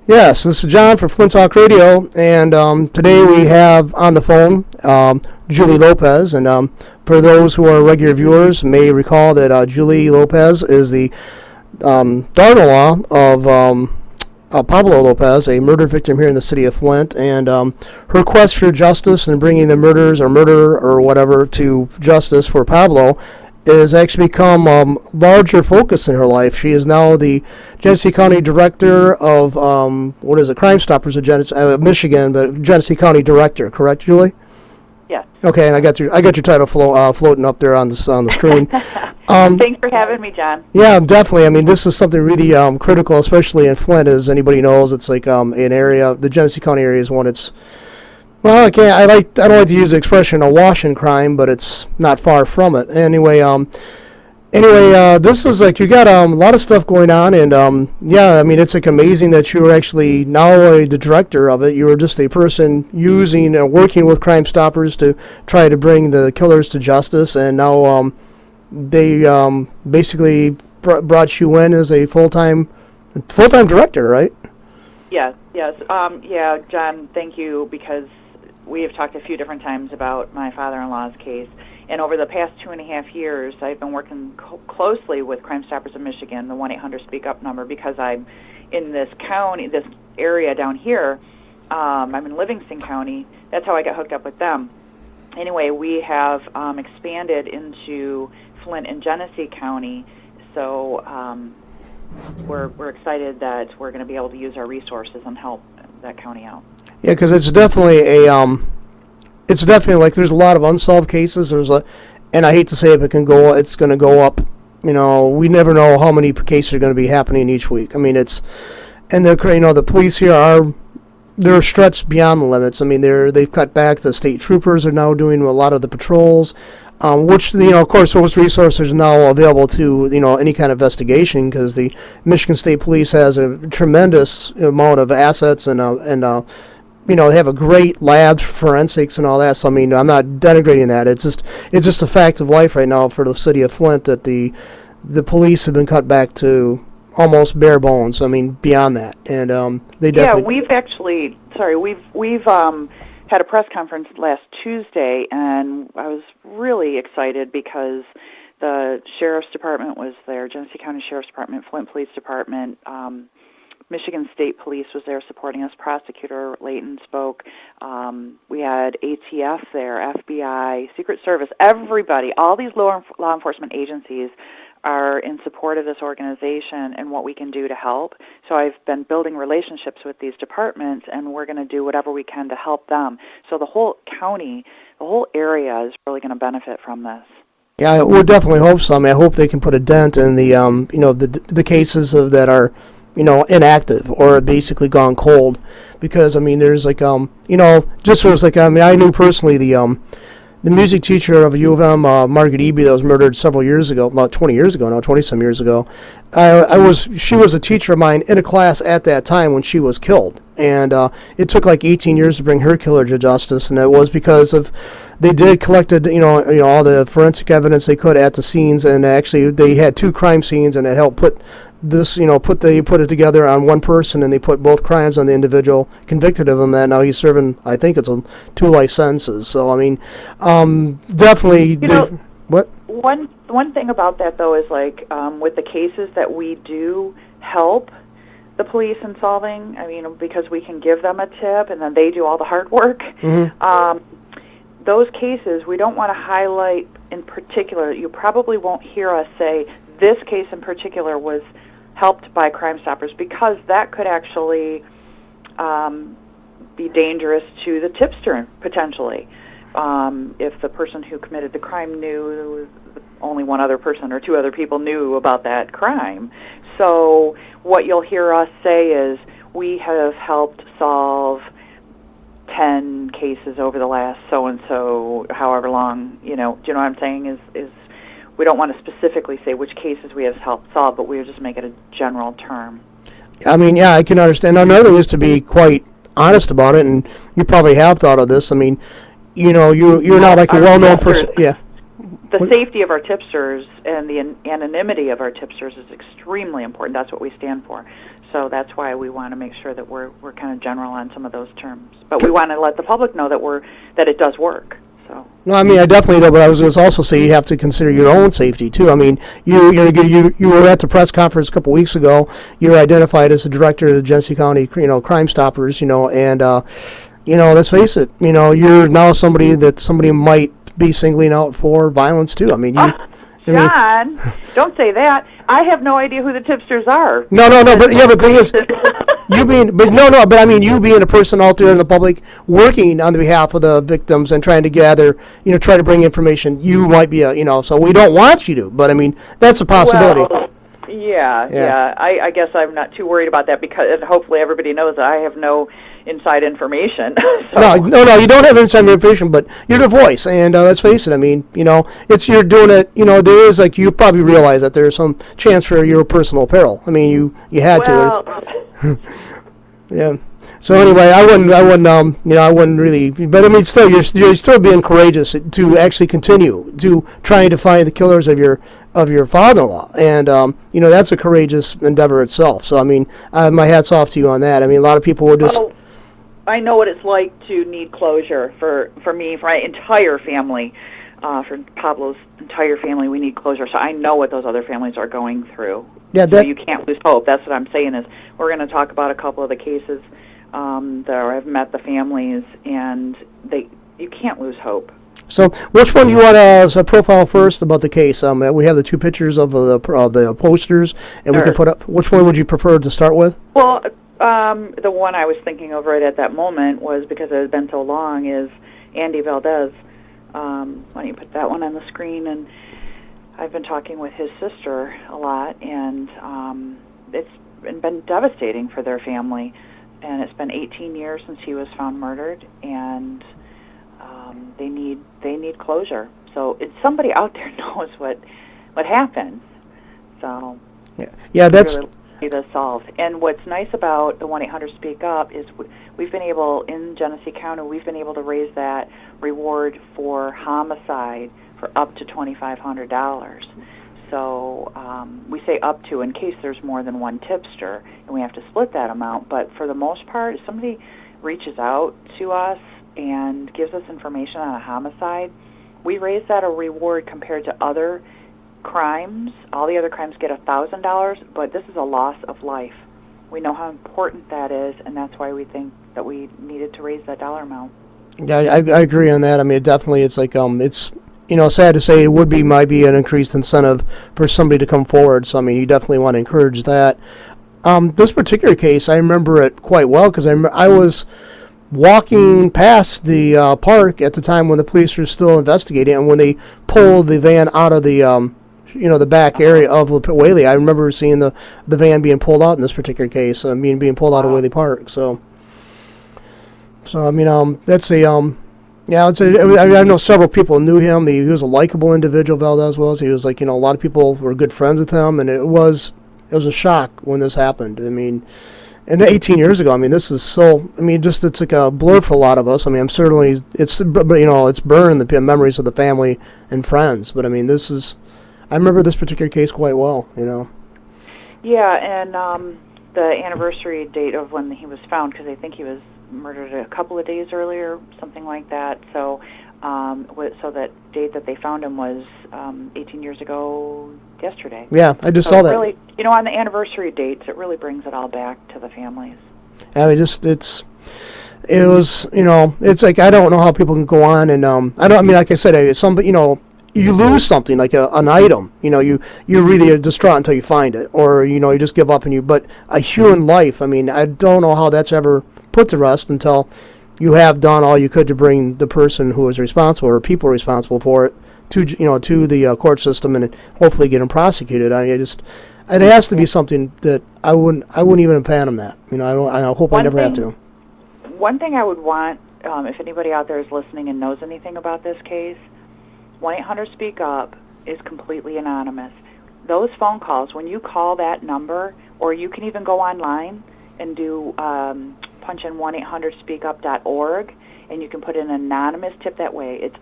Yes, this is John from Flint Talk Radio, and today we have on the phone Julie Lopez. And for those who are regular viewers, may recall that Julie Lopez is the daughter-in-law of Pablo Lopez, a murder victim here in the city of Flint, and her quest for justice and bringing the murderer or whatever to justice for Pablo is actually become larger focus in her life. She is now the Genesee County Director of Crime Stoppers of Michigan, but Genesee County Director, correct, Julie? Yes. Okay, and I got your title floating up there on the screen. Thanks for having me, John. Yeah, definitely. I mean, this is something really critical, especially in Flint, as anybody knows. It's like an area. The Genesee County area is one. It's I don't like to use the expression a wash in crime, but it's not far from it. Anyway, this is like you got a lot of stuff going on, and I mean, it's like amazing that you were actually not only the director of it, you were just a person using and working with Crime Stoppers to try to bring the killers to justice, and now they basically brought you in as a full-time director, right? Yes. Yeah, John, thank you, because we have talked a few different times about my father-in-law's case, and over the past 2.5 years, I've been working closely with Crime Stoppers of Michigan, the 1-800-SPEAK-UP number, because I'm in this county, this area down here. I'm in Livingston County. That's how I got hooked up with them. Anyway, we have expanded into Flint and Genesee County, so we're excited that we're going to be able to use our resources and help that county out. Yeah, because it's definitely like there's a lot of unsolved cases. And I hate to say it, but it's going to go up. You know, we never know how many cases are going to be happening each week. I mean, the police here they're stretched beyond the limits. I mean, they've cut back. The state troopers are now doing a lot of the patrols, which of course those resources are now available to any kind of investigation, because the Michigan State Police has a tremendous amount of assets and they have a great lab for forensics and all that. So I mean, I'm not denigrating that. It's just a fact of life right now for the city of Flint that the police have been cut back to almost bare bones. I mean, beyond that, and they definitely. Yeah, we've had a press conference last Tuesday, and I was really excited because the Sheriff's Department was there, Genesee County Sheriff's Department, Flint Police Department, Michigan State Police was there supporting us. Prosecutor Layton spoke. We had ATF there, FBI, Secret Service, everybody. All these law enforcement agencies are in support of this organization and what we can do to help. So I've been building relationships with these departments, and we're going to do whatever we can to help them. So the whole county, the whole area is really going to benefit from this. Yeah, we definitely hope so. I mean, I hope they can put a dent in the the cases that are inactive or basically gone cold, because I mean, there's like just so it's like I knew personally the music teacher of U of M, Margaret Eby, that was murdered several years ago, about 20 years ago now, 20-some years ago. She was a teacher of mine in a class at that time when she was killed, and it took like 18 years to bring her killer to justice, and it was because they did collected all the forensic evidence they could at the scenes, and actually they had 2 crime scenes, and it helped put this, put it together on one person, and they put both crimes on the individual, convicted of him. That now he's serving, I think it's 2 life sentences. So I mean, definitely. What? One thing about that though is like with the cases that we do help the police in solving. I mean, because we can give them a tip, and then they do all the hard work. Mm-hmm. Those cases we don't want to highlight in particular. You probably won't hear us say this case in particular was helped by Crime Stoppers, because that could actually be dangerous to the tipster, potentially. If the person who committed the crime knew, only one other person or 2 other people knew about that crime. So what you'll hear us say is, we have helped solve 10 cases over the last so-and-so, however long, do you know what I'm saying, is we don't want to specifically say which cases we have helped solve, but we just make it a general term. I mean, yeah, I can understand. Another is to be quite honest about it, and you probably have thought of this. I mean, you're not like a well-known person. Yeah. The safety of our tipsters and the anonymity of our tipsters is extremely important. That's what we stand for. So that's why we want to make sure that we're kind of general on some of those terms. But we want to let the public know that it does work. So. No, I mean, I definitely know, but I was going to also say you have to consider your own safety too. I mean, you were at the press conference a couple weeks ago. You were identified as the director of the Genesee County, Crime Stoppers, and let's face it, you're now somebody that somebody might be singling out for violence too. I mean, John, don't say that. I have no idea who the tipsters are. No, but the thing is, but I mean, you being a person out there in the public working on the behalf of the victims and trying to gather, try to bring information, you might be so we don't want you to, but I mean, that's a possibility. Well, yeah. I guess I'm not too worried about that because hopefully everybody knows that I have no inside information. So. No, you don't have inside information, but you're the voice, and let's face it. I mean, you're doing it. There is you probably realize that there's some chance for your personal peril. I mean, you had to. Yeah. So anyway, I wouldn't really. But I mean, still, you're still being courageous to actually continue to trying to find the killers of your father-in-law, and that's a courageous endeavor itself. So I mean, my hat's off to you on that. I mean, a lot of people will just. I know what it's like to need closure for me, for my entire family, for Pablo's entire family. We need closure. So I know what those other families are going through. Yeah, so you can't lose hope. That's what I'm saying. Is we're going to talk about a couple of the cases that I've met the families, and you can't lose hope. So, which one do you want as a profile first about the case? We have the two pictures of the posters, and we can put up. Which one would you prefer to start with? Well, the one I was thinking of right at that moment was, because it had been so long, is Andy Valdez. Why don't you put that one on the screen? And I've been talking with his sister a lot, and it's been devastating for their family. And it's been 18 years since he was found murdered, and they need closure. So it's somebody out there knows what happened. So yeah, that's really to solve. And what's nice about the 1-800-SPEAK-UP is we've been able, in Genesee County, we've been able to raise that reward for homicide for up to $2,500. So we say up to in case there's more than one tipster, and we have to split that amount. But for the most part, if somebody reaches out to us and gives us information on a homicide, we raise that a reward compared to other crimes. All the other crimes get $1,000, but this is a loss of life. We know how important that is, and that's why we think that we needed to raise that dollar amount. Yeah, I agree on that. I mean, definitely, it's it's sad to say it might be an increased incentive for somebody to come forward. So I mean, you definitely want to encourage that. This particular case, I remember it quite well because I was walking past the park at the time when the police were still investigating, and when they pulled the van out of the the back area of Whaley, I remember seeing the van being pulled out in this particular case, being pulled out of Whaley Park. So I mean, that's a I know several people knew him. He was a likable individual. Valdez was. He was a lot of people were good friends with him, and it was a shock when this happened. I mean. And 18 years ago, I mean, this is so. I mean, it's like a blur for a lot of us. I mean, I'm certainly it's burned the memories of the family and friends. But I mean, I remember this particular case quite well. Yeah, and the anniversary date of when he was found, because I think he was murdered a couple of days earlier, something like that. So, so that date that they found him was 18 years ago yesterday. Yeah, I just saw that. Really, on the anniversary dates, it really brings it all back to the families. I mean, it was, it's like I don't know how people can go on and like I said, you lose something like an item, you're really distraught until you find it, or you just give up but a human life, I mean, I don't know how that's ever put to rest until you have done all you could to bring the person who was responsible or people responsible for it to the court system and hopefully get them prosecuted. I mean, it has to be something that I wouldn't even fathom that. I hope I never have to. One thing I would want, if anybody out there is listening and knows anything about this case, 1-800-SPEAK-UP is completely anonymous. Those phone calls, when you call that number, or you can even go online and do punch in 1-800-SPEAKUP.org, and you can put in an anonymous tip that way. It's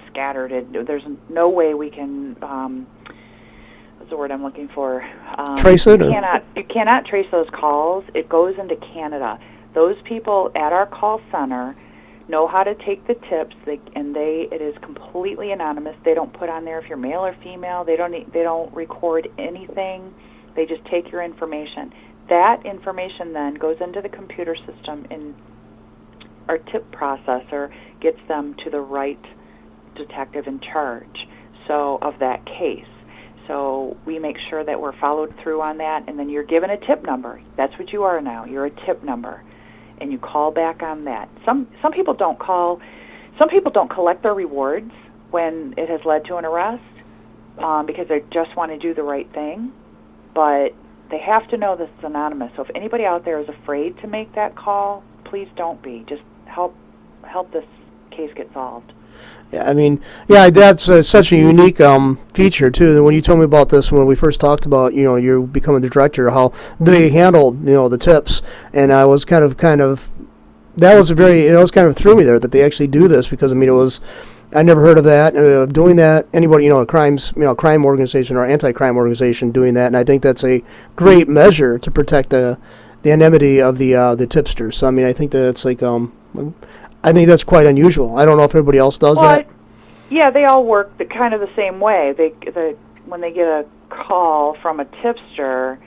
scattered. There's no way we can the word I'm looking for? Trace it? You cannot trace those calls. It goes into Canada. Those people at our call center know how to take the tips, it is completely anonymous. They don't put on there if you're male or female. They don't record anything. They just take your information. That information then goes into the computer system, and our tip processor gets them to the right detective in charge of that case. So we make sure that we're followed through on that, and then you're given a tip number. That's what you are now. You're a tip number, and you call back on that. Some people don't call. Some people don't collect their rewards when it has led to an arrest because they just want to do the right thing, but they have to know this is anonymous. So if anybody out there is afraid to make that call, please don't be. Just help this case get solved. Yeah, I mean, that's such a unique feature too. When you told me about this when we first talked about, you becoming the director, how they handled, the tips, and I was kind of that was threw me there that they actually do this, because I never heard of that, doing that, anybody, a crime organization or anti-crime organization doing that, and I think that's a great measure to protect the anonymity of the tipsters. So I think that it's like I think that's quite unusual. I don't know if everybody else does that. Yeah, they all work kind of the same way. When they get a call from a tipster,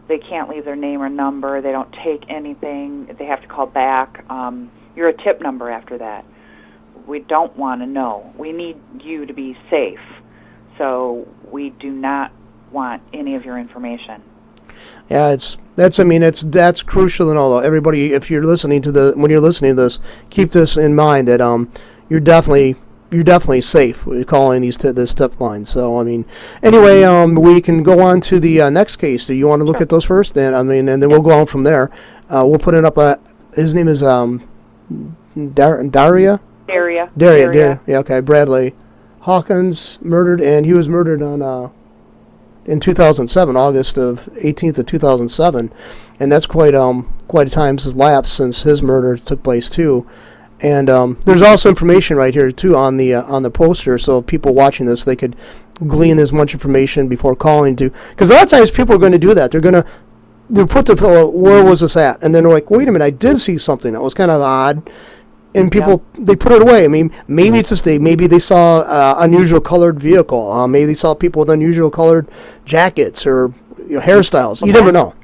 they can't leave their name or number. They don't take anything. They have to call back. You're a tip number after that. We don't want to know. We need you to be safe. So we do not want any of your information. Yeah, that's crucial and all. Everybody, if you're listening to when you're listening to this, keep this in mind that you're definitely safe with calling this tip line. So anyway, we can go on to the next case. Do you want to look at those first? And and then we'll go on from there. We'll put it up. His name is Daria. Yeah, okay. Bradley-Hawkins murdered, and he was murdered on in 2007, August 18th of 2007, and that's quite a time has lapsed since his murder took place too. And there's also information right here too on the poster, so people watching this, they could glean as much information before calling to, because a lot of times people are going to do that. They'll put where was this at, and then they're like, wait a minute, I did see something that was kind of odd. And people, they put it away. Maybe it's just maybe they saw unusual colored vehicle. Maybe they saw people with unusual colored jackets or hairstyles. You never know.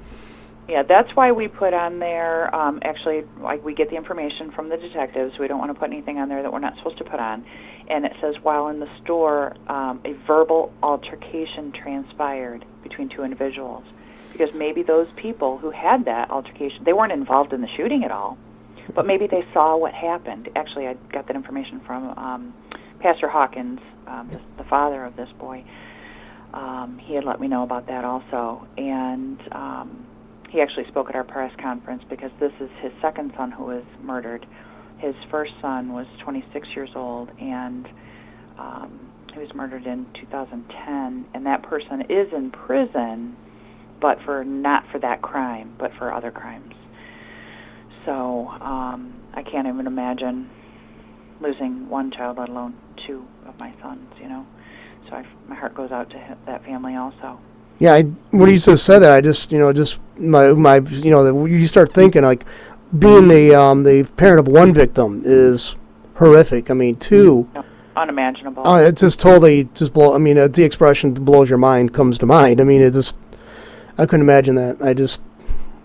Yeah, that's why we put on there, actually, like we get the information from the detectives. We don't want to put anything on there that we're not supposed to put on. And it says, while in the store, a verbal altercation transpired between two individuals. Because maybe those people who had that altercation, they weren't involved in the shooting at all. But maybe they saw what happened. Actually, I got that information from Pastor Hawkins, the father of this boy. He had let me know about that also. And he actually spoke at our press conference, because this is his second son who was murdered. His first son was 26 years old, and he was murdered in 2010. And that person is in prison, but not for that crime, but for other crimes. So I can't even imagine losing one child, let alone two of my sons, So my heart goes out to that family also. Yeah, when you just said that, I just you start thinking, like, being the parent of one victim is horrific. Two. No, unimaginable. It's just totally the expression blows your mind comes to mind. I couldn't imagine that.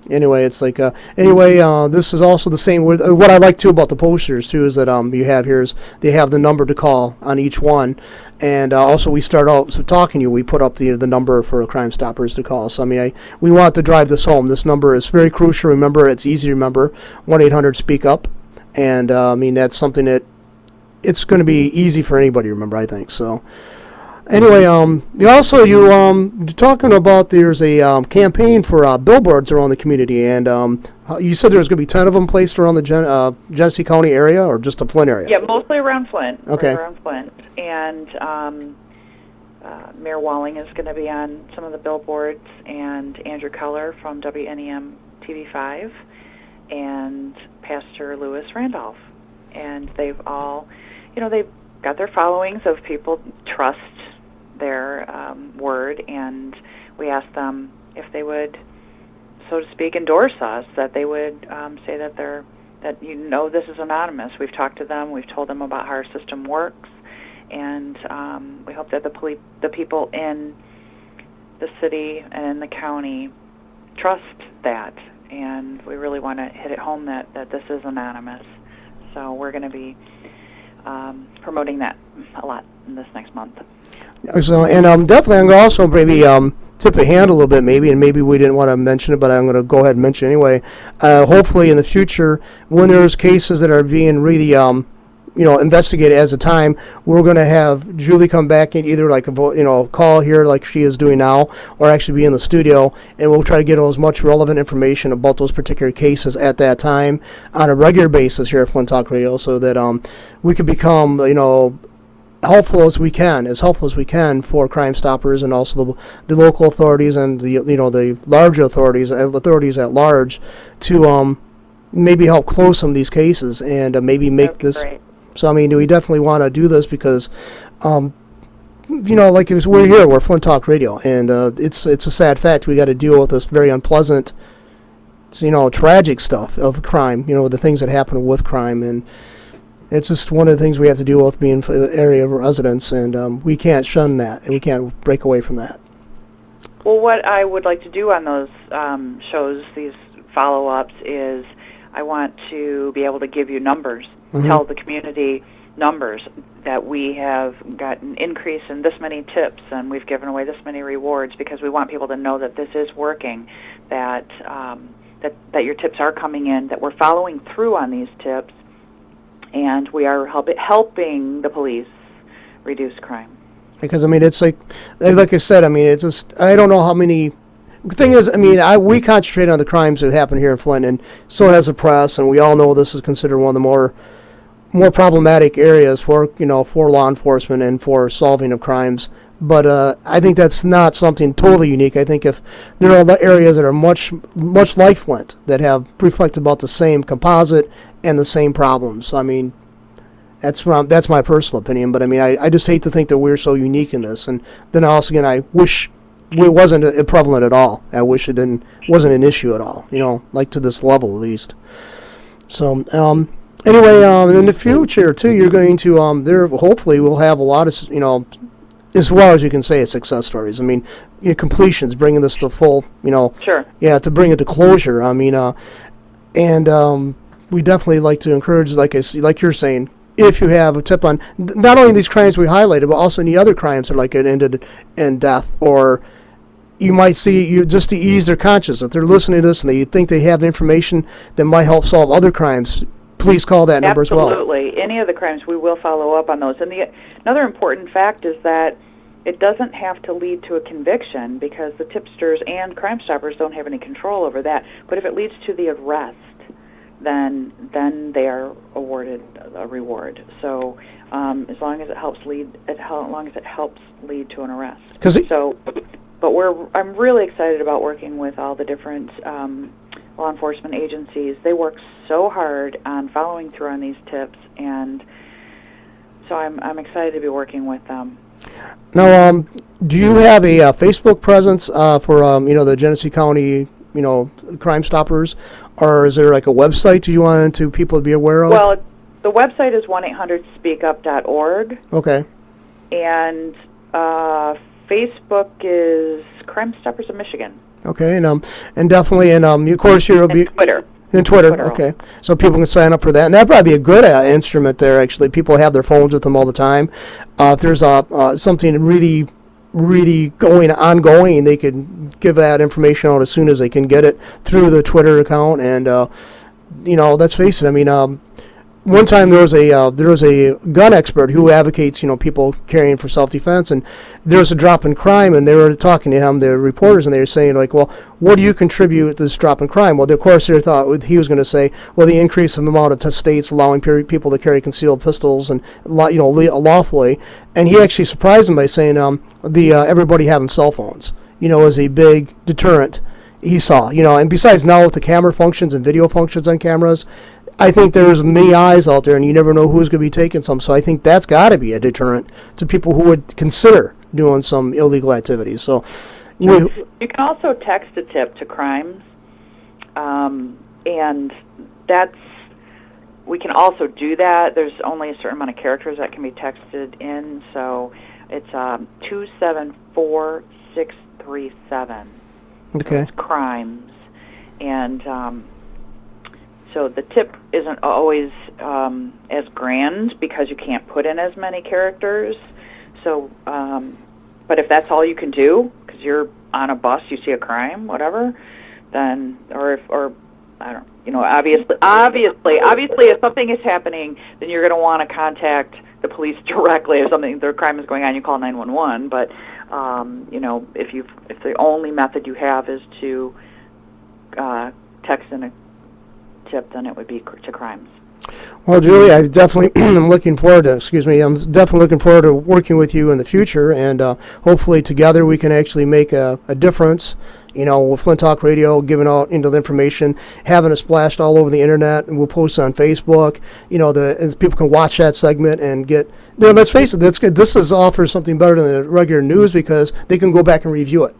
Anyway, it's like this is also the same with what I like too about the posters too, is that you have here is they have the number to call on each one, and also we start out talking to you. We put up the number for Crime Stoppers to call. So we want to drive this home. This number is very crucial. Remember, it's easy to remember. 1-800-SPEAK-UP, and that's something that it's going to be easy for anybody to remember, I think. So. Anyway, you're talking about there's a campaign for billboards around the community, and you said there's going to be 10 of them placed around the Genesee County area, or just the Flint area? Yeah, mostly around Flint. Okay. Right around Flint. And Mayor Walling is going to be on some of the billboards, and Andrew Keller from WNEM TV5, and Pastor Lewis Randolph. And they've all, they've got their followings of people trust their word, and we asked them if they would, so to speak, endorse us, that they would say that this is anonymous. We've talked to them, we've told them about how our system works, and we hope that the people in the city and in the county trust that, and we really want to hit it home that this is anonymous. So we're going to be promoting that a lot in this next month. So, and definitely I'm going to also maybe tip a hand a little bit, maybe, and maybe we didn't want to mention it, but I'm going to go ahead and mention it anyway. Hopefully in the future, when there's cases that are being really investigated as a time, we're going to have Julie come back and either call here like she is doing now, or actually be in the studio, and we'll try to get as much relevant information about those particular cases at that time on a regular basis here at Flint Talk Radio, so that we could become helpful as we can for Crime Stoppers, and also the local authorities and the larger authorities at large, to maybe help close some of these cases and maybe make this. Great. So, I mean, we definitely want to do this because, we're here, we're Flint Talk Radio, and it's a sad fact. We got to deal with this very unpleasant, tragic stuff of crime, the things that happen with crime, and it's just one of the things we have to deal with being area residents, and we can't shun that, and we can't break away from that. Well, what I would like to do on those shows, these follow-ups, is I want to be able to give you numbers. Mm-hmm. Tell the community numbers that we have got an increase in this many tips and we've given away this many rewards, because we want people to know that this is working, that your tips are coming in, that we're following through on these tips, and we are helping the police reduce crime. Because, it's like I said, it's just, I don't know how many. The thing is, we concentrate on the crimes that happen here in Flint, and so has the press, and we all know this is considered one of the more problematic areas for law enforcement and for solving of crimes. But I think that's not something totally unique. I think if there are areas that are much like Flint that have reflected about the same composite and the same problems. That's my personal opinion. But I just hate to think that we're so unique in this. And then also again, I wish it wasn't prevalent at all. I wish it wasn't an issue at all. Like to this level at least. So. Anyway, in the future too, you're going to there. Hopefully, we'll have a lot of as well as you can say, success stories. Completions, bringing this to full. Sure. Yeah, to bring it to closure. And we definitely like to encourage, like you're saying, if you have a tip on not only these crimes we highlighted, but also any other crimes that like it ended in death, or you might see just to ease their conscience. If they're listening to this and they think they have information that might help solve other crimes, please call that number as well. Absolutely. Any of the crimes, we will follow up on those. And another important fact is that it doesn't have to lead to a conviction, because the tipsters and Crime Stoppers don't have any control over that. But if it leads to the arrest, then they are awarded a reward. So as long as it helps lead to an arrest. I'm really excited about working with all the different law enforcement agencies. They work so hard on following through on these tips, and so I'm excited to be working with them. Now, do you have a Facebook presence for the Genesee County Crime Stoppers, or is there like a website you want people to be aware of? Well, the website is 1-800-SPEAK-UP.org. Okay. And Facebook is Crime Stoppers of Michigan. Okay, and definitely, and of course you'll be Twitter. In Twitter, okay. So people can sign up for that, and that'd probably be a good instrument there. Actually, people have their phones with them all the time. If there's something really, really ongoing, they could give that information out as soon as they can get it through the Twitter account. And let's face it. One time there was a gun expert who advocates people carrying for self-defense, and there was a drop in crime, and they were talking to him, the reporters, and they were saying well, what do you contribute to this drop in crime? Well, of course, they thought he was going to say, well, the increase in the amount of states allowing people to carry concealed pistols and lawfully, and he actually surprised them by saying everybody having cell phones is a big deterrent. He saw and besides now with the camera functions and video functions on cameras, I think there's many eyes out there, and you never know who's going to be taking some. So I think that's got to be a deterrent to people who would consider doing some illegal activities. So, you can also text a tip to crimes, and we can also do that. There's only a certain amount of characters that can be texted in, so it's 274637. Okay. So it's crimes, and so the tip isn't always as grand because you can't put in as many characters. So, but if that's all you can do, because you're on a bus, you see a crime, whatever, then, or I don't, obviously, if something is happening, then you're going to want to contact the police directly. If the crime is going on, you call 911. But if the only method you have is to text in a tip, then it would be to crimes. Well, Julie, I definitely am looking forward to. I'm definitely looking forward to working with you in the future, and hopefully together we can actually make a difference. With Flint Talk Radio, giving out the information, having it splashed all over the internet, and we'll post it on Facebook. As people can watch that segment and get. Let's face it, that's good. This offers something better than the regular news because they can go back and review it.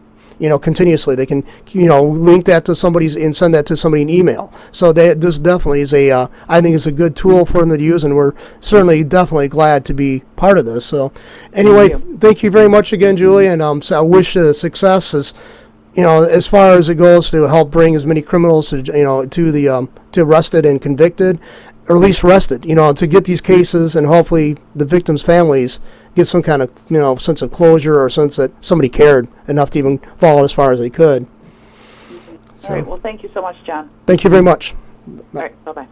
Continuously. They can, link that to somebody's and send that to somebody in email. So this definitely is I think it's a good tool for them to use, and we're certainly definitely glad to be part of this. So anyway, thank you very much again, Julie, and so I wish success as far as it goes to help bring as many criminals to to arrested and convicted, or at least arrested, to get these cases, and hopefully the victims' families get some kind of sense of closure, or sense that somebody cared enough to even follow as far as they could. All right. Well, thank you so much, John. Thank you very much. All right. Bye-bye.